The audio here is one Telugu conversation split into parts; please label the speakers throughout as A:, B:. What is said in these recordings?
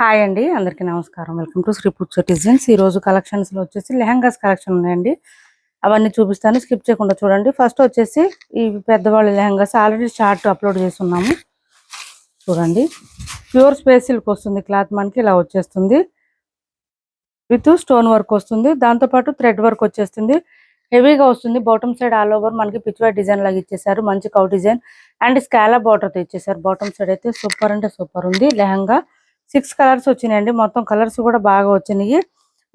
A: హాయ్ అండి, అందరికీ నమస్కారం. వెల్కమ్ టు శ్రీ పుచ్చ డిజైన్స్. ఈరోజు కలెక్షన్స్లో వచ్చేసి లెహంగాస్ కలెక్షన్ ఉన్నాయండి. అవన్నీ చూపిస్తాను, స్కిప్ చేయకుండా చూడండి. ఫస్ట్ వచ్చేసి ఈ పెద్దవాళ్ళ లెహంగాస్ ఆల్రెడీ షార్ట్ అప్లోడ్ చేస్తున్నాము. చూడండి, ప్యూర్ స్పేస్ సిల్క్ వస్తుంది క్లాత్, మనకి ఇలా వచ్చేస్తుంది. విత్ స్టోన్ వర్క్ వస్తుంది, దాంతోపాటు థ్రెడ్ వర్క్ వచ్చేస్తుంది. హెవీగా వస్తుంది. బాటమ్ సైడ్ ఆల్ ఓవర్ మనకి పిచ్వాట్ డిజైన్ లాగా ఇచ్చేసారు. మంచి కౌ డిజైన్ అండ్ స్కాలా బార్డర్తో ఇచ్చేసారు. బాటమ్ సైడ్ అయితే సూపర్ అంటే సూపర్ ఉంది. లెహంగా 6 కలర్స్ వచ్చినాయండి. మొత్తం కలర్స్ కూడా బాగా వచ్చినాయి.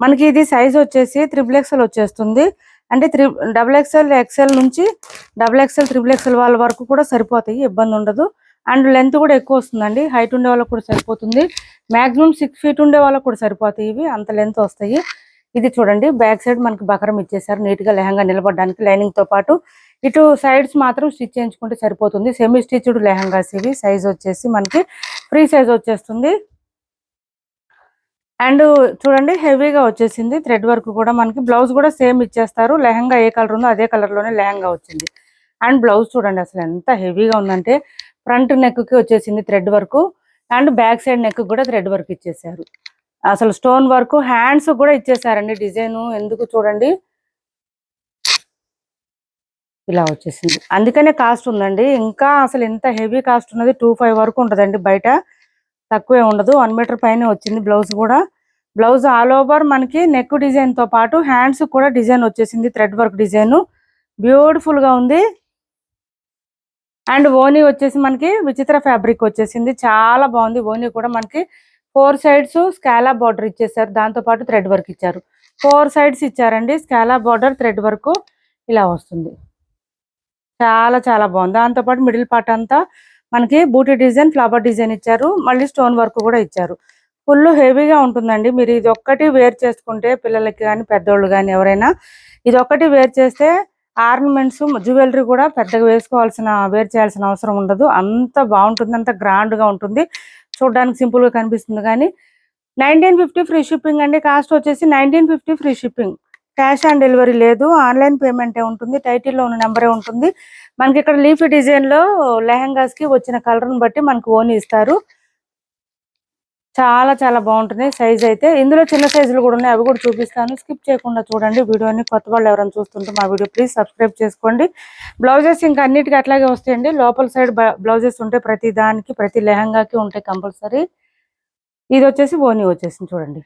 A: మనకి ఇది సైజ్ వచ్చేసి XXL వచ్చేస్తుంది. అంటే XXL ఎక్స్ఎల్ నుంచి XXL XXL వాళ్ళ వరకు కూడా సరిపోతాయి, ఇబ్బంది ఉండదు. అండ్ లెంత్ కూడా ఎక్కువ వస్తుందండి. హైట్ ఉండే వాళ్ళకి కూడా సరిపోతుంది. మాక్సిమం 6 ఫీట్ ఉండే వాళ్ళకి కూడా సరిపోతాయి, ఇవి అంత లెంత్ వస్తాయి. ఇది చూడండి, బ్యాక్ సైడ్ మనకి బకరం ఇచ్చేసారు. నీట్ గా లెహంగా నిలబడడానికి లైనింగ్ తో పాటు ఇటు సైడ్స్ మాత్రం స్టిచ్ చేయించుకుంటే సరిపోతుంది. సెమీ స్టిచ్డ్ లెహంగాస్ ఇవి. సైజ్ వచ్చేసి మనకి ఫ్రీ సైజ్ వచ్చేస్తుంది. అండ్ చూడండి, హెవీగా వచ్చేసింది. థ్రెడ్ వర్క్ కూడా మనకి. బ్లౌజ్ కూడా సేమ్ ఇచ్చేస్తారు. లెహంగా ఏ కలర్ ఉందో అదే కలర్ లోనే లెహంగా వచ్చింది. అండ్ బ్లౌజ్ చూడండి అసలు ఎంత హెవీగా ఉందంటే, ఫ్రంట్ నెక్ కి వచ్చేసింది thread work and back side neck కూడా థ్రెడ్ వర్క్ ఇచ్చేసారు. అసలు స్టోన్ వర్క్ హ్యాండ్స్ కూడా ఇచ్చేసారండి. డిజైన్ ఎందుకు చూడండి, ఇలా వచ్చేసింది. అందుకనే కాస్ట్ ఉందండి. ఇంకా అసలు ఎంత హెవీ కాస్ట్ ఉన్నది, 25 వరకు ఉంటుందండి. బయట తక్కువే ఉండదు. 1 మీటర్ పైన వచ్చింది. బ్లౌజ్ కూడా, బ్లౌజ్ ఆల్ ఓవర్ మనకి నెక్ డిజైన్ తో పాటు హ్యాండ్స్ కూడా డిజైన్ వచ్చేసింది. థ్రెడ్ వర్క్ డిజైన్ బ్యూటిఫుల్ గా ఉంది. అండ్ ఓనీ వచ్చేసి మనకి విచిత్ర ఫ్యాబ్రిక్ వచ్చేసింది. చాలా బాగుంది. ఓనీ కూడా మనకి 4 సైడ్స్ స్కాలా బార్డర్ ఇచ్చేసారు. దాంతో పాటు థ్రెడ్ వర్క్ ఇచ్చారు. 4 సైడ్స్ ఇచ్చారండి. స్కాలా బార్డర్ థ్రెడ్ వర్క్ ఇలా వస్తుంది. చాలా చాలా బాగుంది. దాంతో పాటు మిడిల్ పార్ట్ అంతా మనకి బూటీ డిజైన్, ఫ్లవర్ డిజైన్ ఇచ్చారు. మళ్ళీ స్టోన్ వర్క్ కూడా ఇచ్చారు. ఫుల్ హెవీగా ఉంటుందండి. మీరు ఇది ఒక్కటి వేర్ చేసుకుంటే, పిల్లలకి కానీ పెద్దోళ్ళు కానీ ఎవరైనా ఇది ఒక్కటి వేర్ చేస్తే ఆర్నమెంట్స్ జ్యువెలరీ కూడా పెద్దగా వేర్ చేయాల్సిన అవసరం ఉండదు. అంత బాగుంటుంది, అంత గ్రాండ్ గా ఉంటుంది. చూడడానికి సింపుల్ గా కనిపిస్తుంది. కానీ 1950 ఫ్రీ షిప్పింగ్ అండి. కాస్ట్ వచ్చేసి 1950 free shipping. Cash on delivery లేదు, ఆన్లైన్ పేమెంటే ఉంటుంది. టైటిల్లో ఉన్న నెంబరే ఉంటుంది. మనకి ఇక్కడ లీఫీ డిజైన్ లో లెహంగాస్ కి వచ్చిన కలర్ ని బట్టి మనకు ఓన్ ఇస్తారు. చాలా చాలా బాగుంటుంది. సైజ్ అయితే ఇందులో చిన్న సైజులు కూడా ఉన్నాయి, అవి కూడా చూపిస్తాను. స్కిప్ చేయకుండా చూడండి వీడియోని. కొత్త వాళ్ళు ఎవరైనా చూస్తుంటే మా వీడియో ప్లీజ్ సబ్స్క్రైబ్ చేసుకోండి. బ్లౌజెస్ ఇంకా అన్నిటికీ అట్లాగే వస్తాయండి. లోపల సైడ్ బ్లౌజెస్ ఉంటాయి, ప్రతి దానికి ప్రతి లెహంగాకి ఉంటాయి కంపల్సరీ. ఇది వచ్చేసి ఓనీ వచ్చేసింది. చూడండి,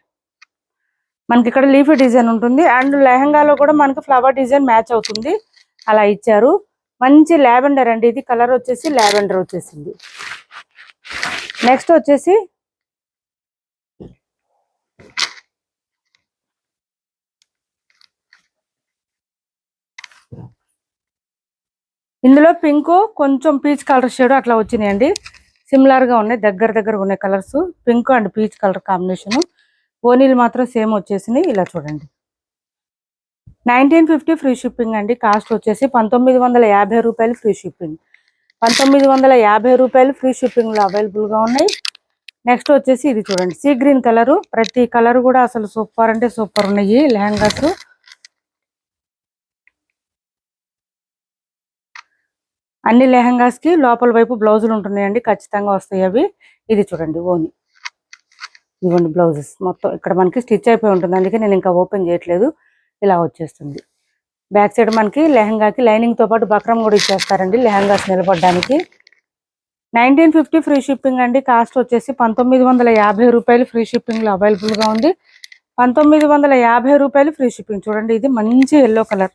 A: మనకి ఇక్కడ లీఫీ డిజైన్ ఉంటుంది. అండ్ లెహంగాలో కూడా మనకి ఫ్లవర్ డిజైన్ మ్యాచ్ అవుతుంది, అలా ఇచ్చారు. మంచి లావెండర్ అండి. ఇది కలర్ వచ్చేసి లావెండర్ వచ్చేసింది. నెక్స్ట్ వచ్చేసి ఇందులో పింక్, కొంచెం పీచ్ కలర్ షేడ్ అట్లా వచ్చినాయండి. సిమిలర్ గా ఉన్నాయి, దగ్గర ఉన్నాయి colours. Pink and peach colour combination. ఓనీలు మాత్రం సేమ్ వచ్చేసినాయి. ఇలా చూడండి, 1950 ఫ్రీ షిప్పింగ్ అండి. కాస్ట్ వచ్చేసి 1950 రూపాయలు ఫ్రీ షిప్పింగ్. 1950 రూపాయలు ఫ్రీ షిప్పింగ్ లో అవైలబుల్ గా ఉన్నాయి. నెక్స్ట్ వచ్చేసి ఇది చూడండి, సీ గ్రీన్ కలర్. ప్రతి కలర్ కూడా అసలు సూపర్ అంటే సూపర్ ఉన్నాయి లెహంగాస్. అన్ని లెహంగాస్ కి లోపల వైపు బ్లౌజులు ఉంటున్నాయండి, ఖచ్చితంగా వస్తాయి అవి. ఇది చూడండి ఓని, ఇవ్వండి బ్లౌజెస్ మొత్తం ఇక్కడ మనకి స్టిచ్ అయిపోయి ఉంటుంది, అందుకే నేను ఇంకా ఓపెన్ చేయట్లేదు. ఇలా వచ్చేస్తుంది. బ్యాక్ సైడ్ మనకి లెహంగాకి లైనింగ్ తో పాటు బక్రం కూడా ఇచ్చేస్తారండి లెహంగాస్ నిలబడడానికి. 1950 ఫ్రీ షిప్పింగ్ అండి. కాస్ట్ వచ్చేసి 1950 రూపాయలు ఫ్రీ షిప్పింగ్ లో అవైలబుల్ గా ఉంది. 1950 రూపాయలు ఫ్రీ షిప్పింగ్. చూడండి, ఇది మంచి ఎల్లో కలర్,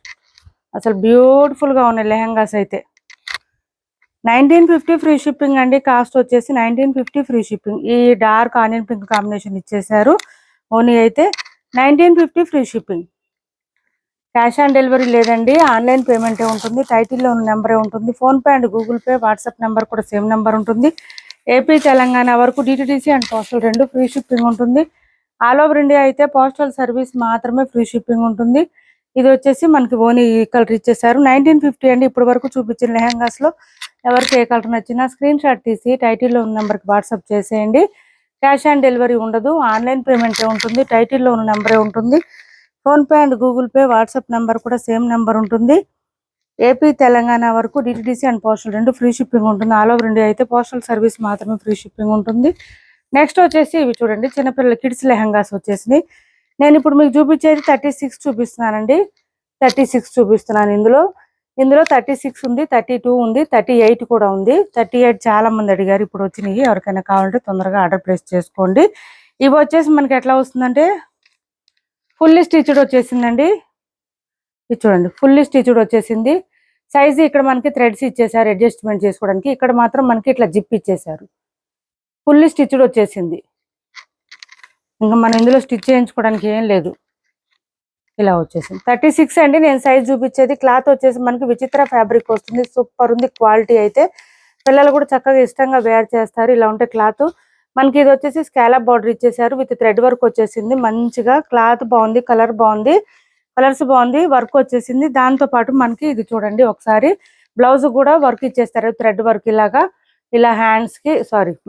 A: అసలు బ్యూటిఫుల్ గా ఉన్నాయి లెహంగాస్ అయితే. 1950 ఫ్రీ షిప్పింగ్ అండి. కాస్ట్ వచ్చేసి 1950 ఫ్రీ షిప్పింగ్. ఈ డార్క్ ఆనియన్ పింక్ కాంబినేషన్ ఇచ్చేసారు. ఓనీ అయితే 1950 free shipping. Cash on delivery లేదండి, ఆన్లైన్ పేమెంటే ఉంటుంది. టైటిల్లో ఉన్న నెంబరే ఉంటుంది. PhonePe and Google pay, WhatsApp number కూడా సేమ్ నెంబర్ ఉంటుంది. ఏపీ తెలంగాణ వరకు DTDC and postal 2 free shipping ఉంటుంది. ఆల్ ఓవర్ ఇండియా అయితే పోస్టల్ సర్వీస్ మాత్రమే ఫ్రీ షిప్పింగ్ ఉంటుంది. ఇది వచ్చేసి మనకి ఓనీ కలర్ ఇచ్చేసారు. 1950 అండి. ఇప్పటి వరకు చూపించిన లెహంగాస్ లో ఎవరికి ఏ కలర్ నచ్చినా స్క్రీన్ షాట్ తీసి టైటిల్లో ఉన్న నెంబర్కి వాట్సాప్ చేసేయండి. క్యాష్ ఆన్ డెలివరీ ఉండదు, ఆన్లైన్ పేమెంటే ఉంటుంది. టైటిల్లో ఉన్న నెంబరే ఉంటుంది. PhonePe and Google pay, WhatsApp number కూడా సేమ్ నెంబర్ ఉంటుంది. ఏపీ తెలంగాణ వరకు DTDC and postal 2 free shipping ఉంటుంది. ఆల్ ఓవర్ ఇండియా అయితే పోస్టల్ సర్వీస్ మాత్రమే ఫ్రీ షిప్పింగ్ ఉంటుంది. నెక్స్ట్ వచ్చేసి ఇవి చూడండి, చిన్నపిల్లల కిడ్స్ లెహంగాస్ వచ్చేసి నేను ఇప్పుడు మీకు చూపించేది 36 చూపిస్తున్నానండి. 36 చూపిస్తున్నాను. ఇందులో 36 ఉంది, 32 ఉంది, 38 కూడా ఉంది. 38 చాలా మంది అడిగారు, ఇప్పుడు వచ్చినాయి. ఎవరికైనా కావాలంటే తొందరగా ఆర్డర్ ప్లేస్ చేసుకోండి. ఇవి వచ్చేసి మనకి ఎట్లా వస్తుందంటే ఫుల్లీ స్టిచ్డ్ వచ్చేసిందండి. ఇది చూడండి, ఫుల్లీ స్టిచ్డ్ వచ్చేసింది. సైజు ఇక్కడ మనకి థ్రెడ్స్ ఇచ్చేసారు అడ్జస్ట్మెంట్ చేసుకోవడానికి. ఇక్కడ మాత్రం మనకి ఇట్లా జిప్ ఇచ్చేసారు. ఫుల్లీ స్టిచ్డ్ వచ్చేసింది. ఇంకా మనం ఇందులో స్టిచ్ చేయించుకోవడానికి ఏం లేదు. ఇలా వచ్చేసింది 36 అండి. నేను సైజ్ చూపించేది. క్లాత్ వచ్చేసి మనకి విచిత్ర ఫ్యాబ్రిక్ వస్తుంది. సూపర్ ఉంది క్వాలిటీ అయితే. పిల్లలు కూడా చక్కగా ఇష్టంగా వేర్ చేస్తారు. ఇలా ఉంటే క్లాత్ మనకి ఇది వచ్చేసి స్కాలప్ బార్డర్ ఇచ్చేసారు విత్ థ్రెడ్ వర్క్ వచ్చేసింది. మంచిగా క్లాత్ బాగుంది, కలర్ బాగుంది, కలర్స్ బాగుంది, వర్క్ వచ్చేసింది. దాంతో పాటు మనకి ఇది చూడండి ఒకసారి బ్లౌజ్ కూడా వర్క్ ఇచ్చేస్తారు థ్రెడ్ వర్క్ ఇలాగా. ఇలా హ్యాండ్స్ కి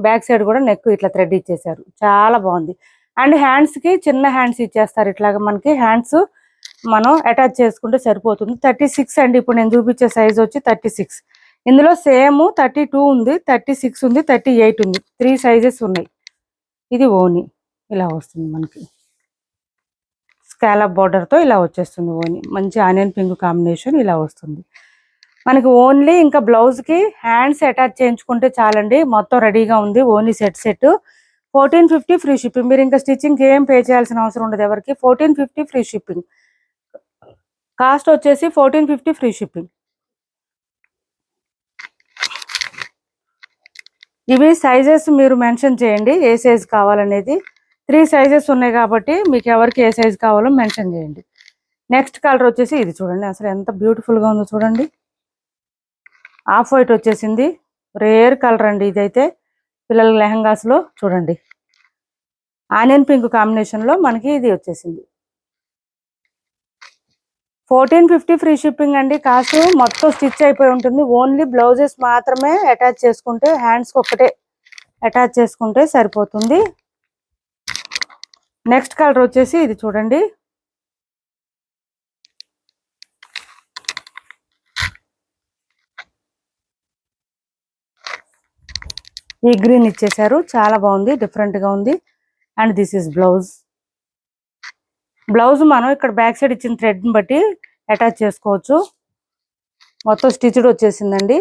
A: బ్యాక్ సైడ్ కూడా నెక్ ఇట్లా థ్రెడ్ ఇచ్చేసారు. చాలా బాగుంది. అండ్ హ్యాండ్స్ కి చిన్న హ్యాండ్స్ ఇచ్చేస్తారు. ఇట్లాగా మనకి హ్యాండ్స్ మనం అటాచ్ చేసుకుంటే సరిపోతుంది. 36 అండి. ఇప్పుడు నేను చూపించే సైజ్ వచ్చి 36. ఇందులో సేమ్ 32 ఉంది, 36 ఉంది, 38 ఉంది. 3 సైజెస్ ఉన్నాయి. ఇది ఓని ఇలా వస్తుంది మనకి స్కాలప్ బార్డర్ తో ఇలా వచ్చేస్తుంది. ఓని మంచి ఆనియన్ పింక్ కాంబినేషన్ ఇలా వస్తుంది మనకి. ఓన్లీ ఇంకా బ్లౌజ్ కి హ్యాండ్స్ అటాచ్ చేయించుకుంటే చాలండి. మొత్తం రెడీగా ఉంది. Only set 1450 free shipping. మీరు ఇంకా స్టిచ్చింగ్ ఏం పే చేయాల్సిన అవసరం ఉండదు ఎవరికి. 1450 ఫ్రీ షిప్పింగ్. కాస్ట్ వచ్చేసి 1450 ఫ్రీ షిప్పింగ్. ఇవి సైజెస్ మీరు మెన్షన్ చేయండి ఏ సైజ్ కావాలనేది. 3 సైజెస్ ఉన్నాయి కాబట్టి మీకు ఎవరికి ఏ సైజ్ కావాలో మెన్షన్ చేయండి. నెక్స్ట్ కలర్ వచ్చేసి ఇది చూడండి, అసలు ఎంత బ్యూటిఫుల్ గా ఉందో చూడండి. ఆఫ్ వైట్ వచ్చేసింది. రేర్ కలర్ అండి ఇదైతే. పిల్లల లెహంగాస్ లో చూడండి ఆనియన్ పింక్ కాంబినేషన్ లో మనకి ఇది వచ్చేసింది. 1450 ఫ్రీ షిప్పింగ్ అండి. కాస్ట్ మొత్తం స్టిచ్ అయిపోయి ఉంటుంది. ఓన్లీ బ్లౌజెస్ మాత్రమే అటాచ్ చేసుకుంటే, హ్యాండ్స్ ఒక్కటే అటాచ్ చేసుకుంటే సరిపోతుంది. నెక్స్ట్ కలర్ వచ్చేసి ఇది చూడండి, ఈ గ్రీన్ ఇచ్చేసారు. చాలా బాగుంది, డిఫరెంట్ గా ఉంది. And this is blouse. Blouse మనం ఇక్కడ బ్యాక్ సైడ్ ఇచ్చిన థ్రెడ్ ని బట్టి అటాచ్ చేసుకోవచ్చు. మొత్తం స్టిచ్డ్ వచ్చేసిందండి.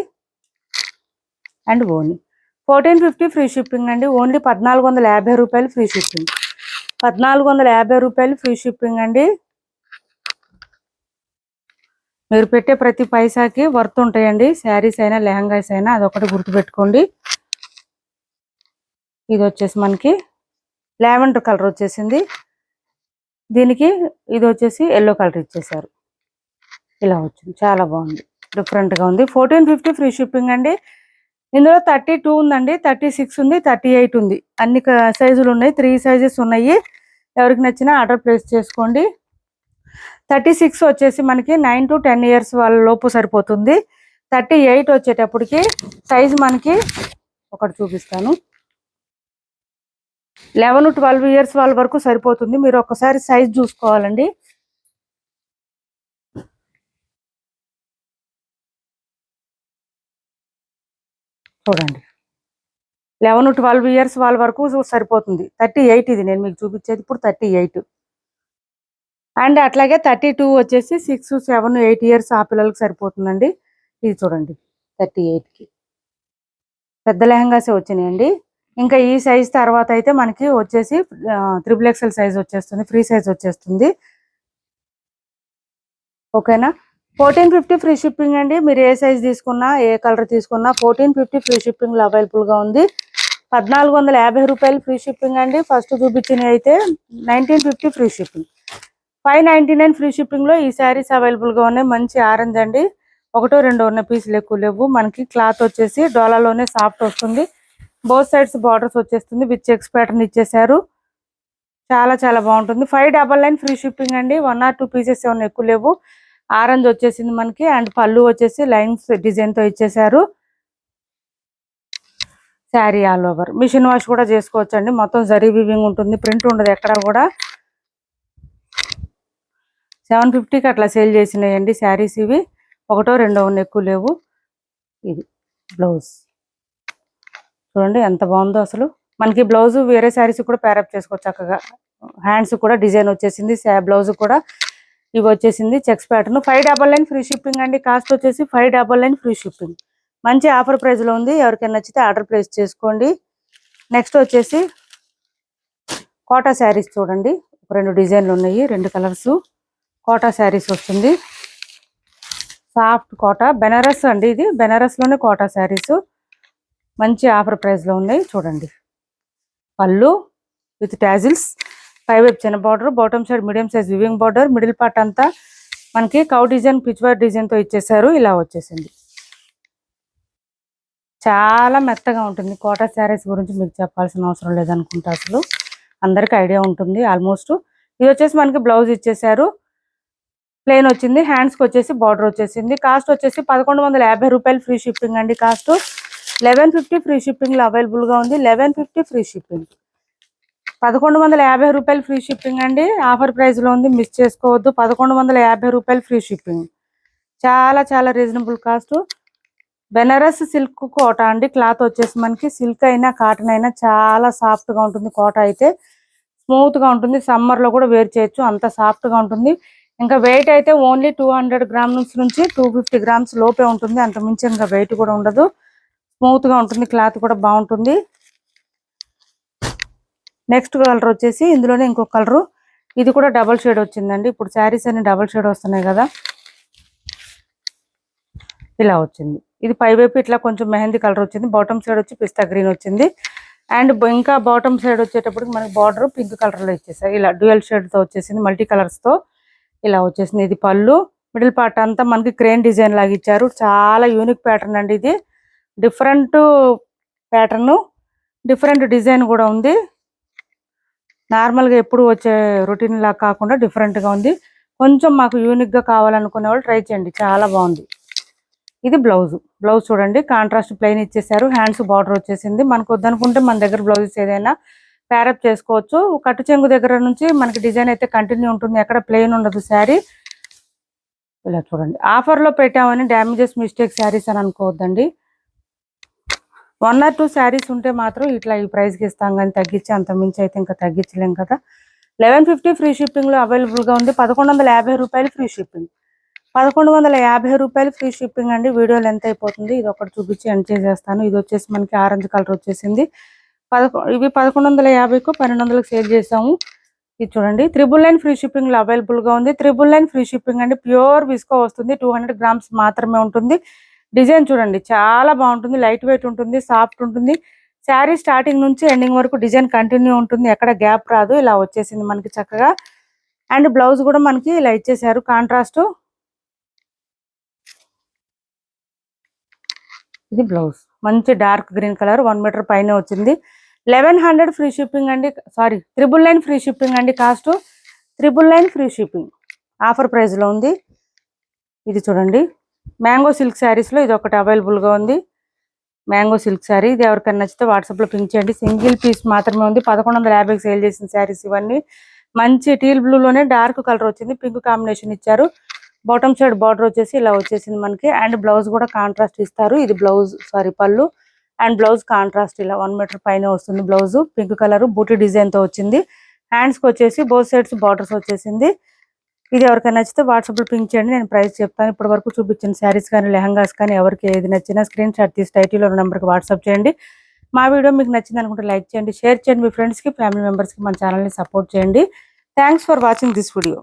A: అండ్ ఓన్లీ 1450 ఫ్రీ షిప్పింగ్ అండి. ఓన్లీ 1450 రూపాయలు ఫ్రీ షిప్పింగ్. 1450 రూపాయలు ఫ్రీ షిప్పింగ్ అండి. మీరు పెట్టే ప్రతి పైసాకి వర్త్ ఉంటాయండి. శారీస్ అయినా లెహంగాస్ అయినా అదొకటి గుర్తుపెట్టుకోండి. ఇది వచ్చేసి మనకి లావెండర్ కలర్ వచ్చేసింది. దీనికి ఇది వచ్చేసి ఎల్లో కలర్ ఇచ్చేసారు. ఇలా వచ్చింది, చాలా బాగుంది, డిఫరెంట్ గా ఉంది. 1450 ఫ్రీ షిప్పింగ్ అండి. ఇందులో 32 ఉందండి, 36 ఉంది, 38 ఉంది. అన్ని సైజులు ఉన్నాయి. 3 సైజెస్ ఉన్నాయి. ఎవరికి నచ్చినా ఆర్డర్ ప్లేస్ చేసుకోండి. 36 వచ్చేసి మనకి 9 to 10 ఇయర్స్ వాళ్ళ లోపు సరిపోతుంది. 38 వచ్చేటప్పటికి సైజ్ మనకి ఒకటి చూపిస్తాను, 11 to 12 ఇయర్స్ వాళ్ళ వరకు సరిపోతుంది. మీరు ఒకసారి సైజ్ చూసుకోవాలండి. చూడండి, 11 to 12 ఇయర్స్ వాళ్ళ వరకు సరిపోతుంది. 38 ఇది నేను మీకు చూపించేది ఇప్పుడు 38. అండ్ అట్లాగే 32 వచ్చేసి 6, 7, 8 ఇయర్స్ ఆ పిల్లలకి సరిపోతుందండి. ఇది చూడండి 38కి పెద్ద లెహంగాసే వచ్చినాయండి. ఇంకా ఈ సైజ్ తర్వాత అయితే మనకి వచ్చేసి XXL సైజ్ వచ్చేస్తుంది, ఫ్రీ సైజ్ వచ్చేస్తుంది. ఓకేనా. 1450 ఫ్రీ షిప్పింగ్ అండి. మీరు ఏ సైజ్ తీసుకున్నా, ఏ కలర్ తీసుకున్నా 1450 ఫ్రీ షిప్పింగ్ లో అవైలబుల్ గా ఉంది. 1450 రూపాయలు ఫ్రీ షిప్పింగ్ అండి. ఫస్ట్ చూపించినవి అయితే 1950 ఫ్రీ షిప్పింగ్. 599 ఫ్రీ షిప్పింగ్ లో ఈ శారీస్ అవైలబుల్ గా ఉన్నాయి. మంచి ఆరెంజ్ అండి. ఒకటో రెండో ఉన్న పీసులు ఎక్కువ లేవు. మనకి క్లాత్ వచ్చేసి డోలాలోనే సాఫ్ట్ వస్తుంది. బోత్ సైడ్స్ బార్డర్స్ వచ్చేస్తుంది. విత్ చెక్స్ ప్యాటర్న్ ఇచ్చేసారు. చాలా చాలా బాగుంటుంది. 599 ఫ్రీ షిప్పింగ్ అండి. 1 or 2 పీసెస్ ఏమన్నా ఎక్కువ లేవు. ఆరెంజ్ వచ్చేసింది మనకి. అండ్ పళ్ళు వచ్చేసి లైన్స్ డిజైన్ తో ఇచ్చేసారు. Sari all over machine wash కూడా చేసుకోవచ్చు అండి. మొత్తం జరీ వీవింగ్ ఉంటుంది, ప్రింట్ ఉండదు ఎక్కడ కూడా. 750కి అట్లా సేల్ చేసినాయండి శారీస్ ఇవి. ఒకటో రెండో ఉన్న ఎక్కువ లేవు. ఇది బ్లౌజ్ చూడండి ఎంత బాగుందో అసలు. మనకి బ్లౌజ్ వేరే శారీస్ కూడా పేరప్ చేసుకోవచ్చు చక్కగా. హ్యాండ్స్ కూడా డిజైన్ వచ్చేసింది, బ్లౌజ్ కూడా ఇవి వచ్చేసింది చెక్స్ ప్యాటర్న్. 599 ఫ్రీ షిప్పింగ్ అండి. కాస్ట్ వచ్చేసి 599 ఫ్రీ షిప్పింగ్. మంచి ఆఫర్ ప్రైస్ లో ఉంది. ఎవరికైనా నచ్చితే ఆర్డర్ ప్లేస్ చేసుకోండి. నెక్స్ట్ వచ్చేసి కోటా శారీస్ చూడండి. 2 డిజైన్లు ఉన్నాయి, 2 కలర్స్. కోటా శారీస్ వస్తుంది, సాఫ్ట్ కోటా బెనారస్ అండి. ఇది బెనారస్ లోనే కోటా శారీస్ మంచి ఆఫర్ ప్రైస్ లో ఉన్నాయి చూడండి. పళ్ళు విత్ టాజిల్స్, పైవైపు చిన్న border, bottom side medium size weaving border, middle part అంతా మనకి cow design pitch work design తో ఇచ్చేసారు. ఇలా వచ్చేసింది. చాలా మెత్తగా ఉంటుంది. కోటా శారీస్ గురించి మీకు చెప్పాల్సిన అవసరం లేదనుకుంటా, అసలు అందరికి ఐడియా ఉంటుంది ఆల్మోస్ట్. ఇది వచ్చేసి మనకి బ్లౌజ్ ఇచ్చేసారు, ప్లెయిన్ వచ్చింది. హ్యాండ్స్ కి వచ్చేసి బార్డర్ వచ్చేసింది. కాస్ట్ వచ్చేసి 1150 రూపాయలు ఫ్రీ షిప్పింగ్ అండి. కాస్ట్ 1150 ఫ్రీ షిప్పింగ్ లో అవైలబుల్ గా ఉంది. 1150 ఫ్రీ షిప్పింగ్, 1150 రూపాయలు ఫ్రీ షిప్పింగ్ అండి. ఆఫర్ ప్రైస్ లో ఉంది, మిస్ చేసుకోవద్దు. 1150 రూపాయలు ఫ్రీ షిప్పింగ్, చాలా చాలా reasonable cost. Banaras silk Kota అండి. క్లాత్ వచ్చేసి మనకి సిల్క్ అయినా కాటన్ అయినా చాలా సాఫ్ట్ గా ఉంటుంది. కోటా అయితే స్మూత్ గా ఉంటుంది, సమ్మర్ లో కూడా వేర్ చేయొచ్చు, అంత సాఫ్ట్ గా ఉంటుంది. ఇంకా వెయిట్ అయితే ఓన్లీ 200 గ్రామ్స్ నుంచి 250 గ్రామ్స్ లోపే ఉంటుంది, అంత మించి ఇంకా వెయిట్ కూడా ఉండదు. స్మూత్ గా ఉంటుంది, క్లాత్ కూడా బాగుంటుంది. నెక్స్ట్ కలర్ వచ్చేసి ఇందులోనే ఇంకొక కలరు, ఇది కూడా డబల్ షేడ్ వచ్చిందండి. ఇప్పుడు శారీస్ అన్ని డబల్ షేడ్ వస్తున్నాయి కదా, ఇలా వచ్చింది. ఇది పైవైపు ఇట్లా కొంచెం మెహందీ కలర్ వచ్చింది, బాటమ్ సైడ్ వచ్చి పిస్తా గ్రీన్ వచ్చింది. అండ్ ఇంకా బాటమ్ సైడ్ వచ్చేటప్పటికి మనకి బార్డర్ పింక్ కలర్ లో ఇచ్చేసారు. ఇలా డ్యూయల్ షేడ్ తో వచ్చేసింది, మల్టీ కలర్స్ తో ఇలా వచ్చేసింది. ఇది పళ్ళు, మిడిల్ పార్ట్ అంతా మనకి క్రేన్ డిజైన్ లాగా ఇచ్చారు. చాలా యూనిక్ ప్యాటర్న్ అండి. ఇది డిఫరెంట్ ప్యాటర్న్, డిఫరెంట్ డిజైన్ కూడా ఉంది. నార్మల్గా ఎప్పుడు వచ్చే రొటీన్ లాగా కాకుండా డిఫరెంట్ గా ఉంది. కొంచెం మాకు యూనిక్ గా కావాలనుకునే వాళ్ళు ట్రై చేయండి, చాలా బాగుంది. ఇది బ్లౌజ్. బ్లౌజ్ చూడండి, కాంట్రాస్ట్ ప్లెయిన్ ఇచ్చేసారు. హ్యాండ్స్ బార్డర్ వచ్చేసింది. మనకు వద్దనుకుంటే మన దగ్గర బ్లౌజెస్ ఏదైనా ప్యారప్ చేసుకోవచ్చు. కట్టు చెంగు దగ్గర నుంచి మనకి డిజైన్ అయితే కంటిన్యూ ఉంటుంది, ఎక్కడ ప్లెయిన్ ఉండదు శారీ. ఇలా చూడండి, ఆఫర్ లో పెట్టామని డ్యామేజెస్ మిస్టేక్ శారీస్ అని అనుకోవద్దండి. 1 or 2 శారీస్ ఉంటే మాత్రం ఇట్లా ఈ ప్రైస్కి ఇస్తాం, కానీ తగ్గించి అంత మించి అయితే ఇంకా తగ్గించలేం కదా. 1150 ఫ్రీ షిప్పింగ్ లో అవైలబుల్ గా ఉంది. 1150 రూపాయలు ఫ్రీ షిప్పింగ్, 1150 రూపాయలు ఫ్రీ షిప్పింగ్ అండి. వీడియో లెంత్ అయిపోతుంది, ఇది ఒకటి చూపించి ఎండ్ చేసేస్తాను. ఇది వచ్చేసి మనకి ఆరెంజ్ కలర్ వచ్చేసింది. ఇవి 1150కు 1200కు సేల్ చేసాము. ఇది చూడండి, 999 ఫ్రీ షిప్పింగ్ లో అవైలబుల్ గా ఉంది. 999 ఫ్రీ షిప్పింగ్ అండి. ప్యూర్ విస్కో వస్తుంది, 200 గ్రామ్స్ మాత్రమే ఉంటుంది. డిజైన్ చూడండి, చాలా బాగుంటుంది, లైట్ వెయిట్ ఉంటుంది, సాఫ్ట్ ఉంటుంది. శారీ స్టార్టింగ్ నుంచి ఎండింగ్ వరకు డిజైన్ కంటిన్యూ ఉంటుంది, ఎక్కడ గ్యాప్ రాదు. ఇలా వచ్చేసింది మనకి చక్కగా. అండ్ బ్లౌజ్ కూడా మనకి ఇలా ఇచ్చేసారు కాంట్రాస్ట్. ఇది బ్లౌజ్, మంచి డార్క్ గ్రీన్ కలర్, 1 మీటర్ పైన వచ్చింది. 1100 ఫ్రీ షిప్పింగ్ అండి. సారీ, 999 ఫ్రీ షిప్పింగ్ అండి. Cost 999 free shipping, offer price లో ఉంది. ఇది చూడండి, మ్యాంగో సిల్క్ శారీస్ లో ఇది ఒకటి అవైలబుల్ గా ఉంది. మ్యాంగో సిల్క్ శారీ, ఇది ఎవరికైనా నచ్చితే వాట్సాప్ లో పింక్ చేయండి. సింగిల్ పీస్ మాత్రమే ఉంది. 1150కి సేల్ చేసిన శారీస్ ఇవన్నీ. మంచి టీల్ బ్లూ లోనే డార్క్ కలర్ వచ్చింది, పింక్ కాంబినేషన్ ఇచ్చారు. బాటమ్ సైడ్ బార్డర్ వచ్చేసి ఇలా వచ్చేసింది మనకి. అండ్ బ్లౌజ్ కూడా కాంట్రాస్ట్ ఇస్తారు. ఇది బ్లౌజ్, సారీ పళ్ళు. అండ్ బ్లౌజ్ కాంట్రాస్ట్ ఇలా 1 మీటర్ పైన వస్తుంది. బ్లౌజ్ పింక్ కలర్ బూటీ డిజైన్ తో వచ్చింది. హ్యాండ్స్ కి వచ్చేసి బోత్ సైడ్స్ బార్డర్స్ వచ్చేసింది. ఇది ఎవరికైనా నచ్చితే వాట్సాప్ లో పింక్ చేయండి, నేను ప్రైస్ చెప్తాను. ఇప్పటి వరకు చూపించిన శారీస్ కానీ లెహంగాస్ కానీ ఎవరికి ఏది నచ్చినా స్క్రీన్ షాట్ తీసి టైటిల్లో నెంబర్కి వాట్సాప్ చేయండి. మా వీడియో మీకు నచ్చింది అనుకుంటే లైక్ చేయండి, షేర్ చేయండి, మీ ఫ్రెండ్స్కి ఫ్యామిలీ మెంబర్స్కి మన ఛానల్ని సపోర్ట్ చేయండి. Thanks for watching this video.